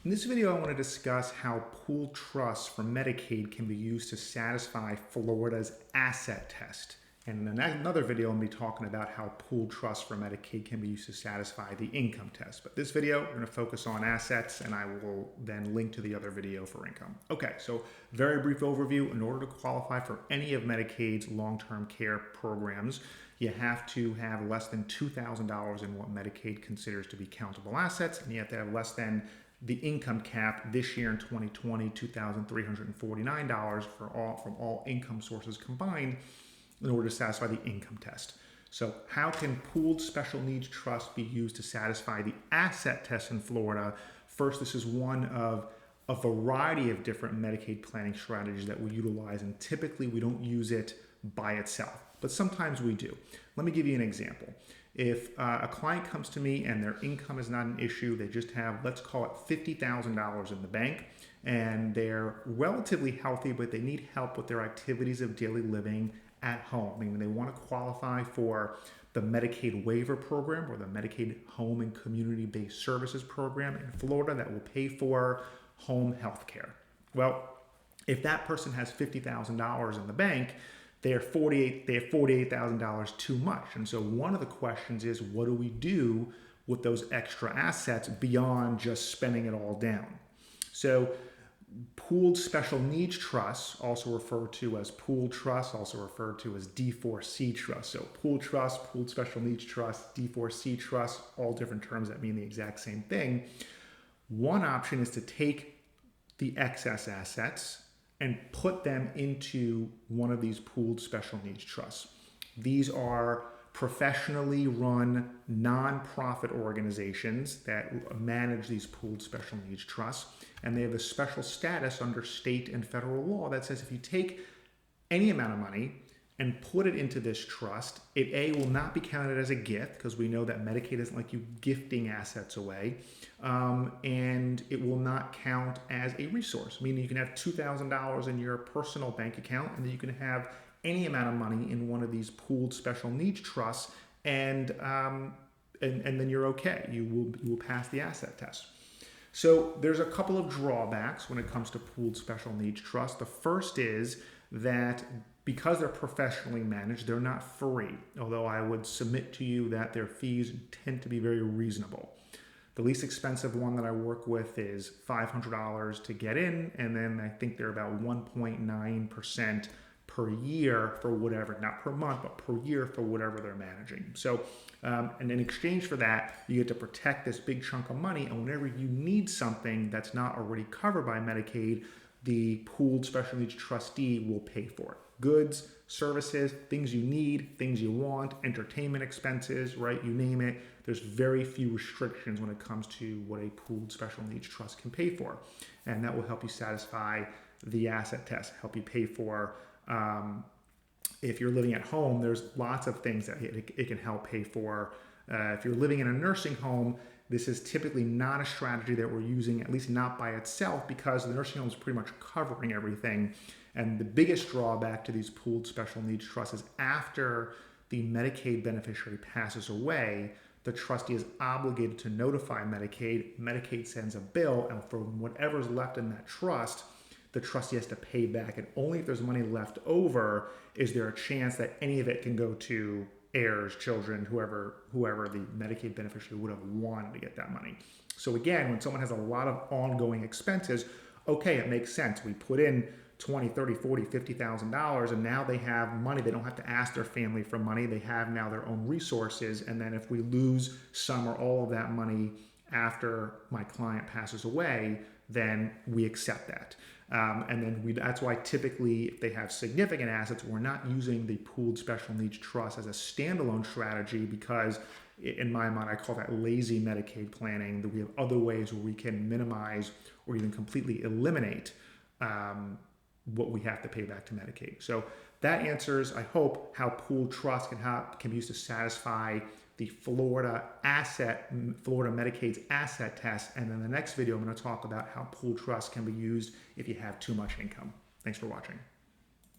In this video, I want to discuss how pooled trusts for Medicaid can be used to satisfy Florida's asset test. And in another video, I'm going to be talking about how pooled trusts for Medicaid can be used to satisfy the income test. But this video, we're going to focus on assets, and I will then link to the other video for income. Okay, so very brief overview. In order to qualify for any of Medicaid's long-term care programs, you have to have less than $2,000 in what Medicaid considers to be countable assets, and you have to have less than the income cap this year in 2020, $2,349 from all income sources combined in order to satisfy the income test. So how can pooled special needs trusts be used to satisfy the asset test in Florida? First, this is one of a variety of different Medicaid planning strategies that we utilize, and typically we don't use it by itself, but sometimes we do. Let me give you an example. If a client comes to me and their income is not an issue, they just have, let's call it $50,000 in the bank, and they're relatively healthy, but they need help with their activities of daily living at home. I mean, they want to qualify for the Medicaid waiver program or the Medicaid home and community-based services program in Florida that will pay for home health care. Well, if that person has $50,000 in the bank, they have $48,000 too much. And so one of the questions is, what do we do with those extra assets beyond just spending it all down? So pooled special needs trusts, also referred to as pooled trusts, also referred to as D4C trusts. So pooled trust, pooled special needs trust, D4C trust, all different terms that mean the exact same thing. One option is to take the excess assets and put them into one of these pooled special needs trusts. These are professionally run nonprofit organizations that manage these pooled special needs trusts, and they have a special status under state and federal law that says if you take any amount of money and put it into this trust, it will not be counted as a gift, because we know that Medicaid doesn't like you gifting assets away, and it will not count as a resource, meaning you can have $2,000 in your personal bank account, and then you can have any amount of money in one of these pooled special needs trusts, and then you're okay. You will pass the asset test. So there's a couple of drawbacks when it comes to pooled special needs trusts. The first is that because they're professionally managed, they're not free, although I would submit to you that their fees tend to be very reasonable. The least expensive one that I work with is $500 to get in, and then I think they're about 1.9% per year for whatever, not per month, but per year for whatever they're managing. So, and in exchange for that, you get to protect this big chunk of money, and whenever you need something that's not already covered by Medicaid, the pooled special needs trustee will pay for it. Goods, services, things you need, things you want, entertainment expenses, right? You name it. There's very few restrictions when it comes to what a pooled special needs trust can pay for. And that will help you satisfy the asset test, help you pay for, if you're living at home, there's lots of things that it can help pay for. If you're living in a nursing home, this is typically not a strategy that we're using, at least not by itself, because the nursing home is pretty much covering everything. And the biggest drawback to these pooled special needs trusts is after the Medicaid beneficiary passes away, the trustee is obligated to notify Medicaid. Medicaid sends a bill, and for whatever's left in that trust, the trustee has to pay back. And only if there's money left over is there a chance that any of it can go to heirs, children, whoever the Medicaid beneficiary would have wanted to get that money. So again, when someone has a lot of ongoing expenses, okay, it makes sense. We put in $20, $30, $40, $50,000, and now they have money. They don't have to ask their family for money. They have now their own resources. And then if we lose some or all of that money after my client passes away, then we accept that. And then that's why typically if they have significant assets, we're not using the pooled special needs trust as a standalone strategy, because in my mind, I call that lazy Medicaid planning, that we have other ways where we can minimize or even completely eliminate what we have to pay back to Medicaid. So that answers, I hope, how pooled trust can be used to satisfy the Florida Medicaid's asset test. And then the next video, I'm going to talk about how pooled trust can be used if you have too much income. Thanks for watching.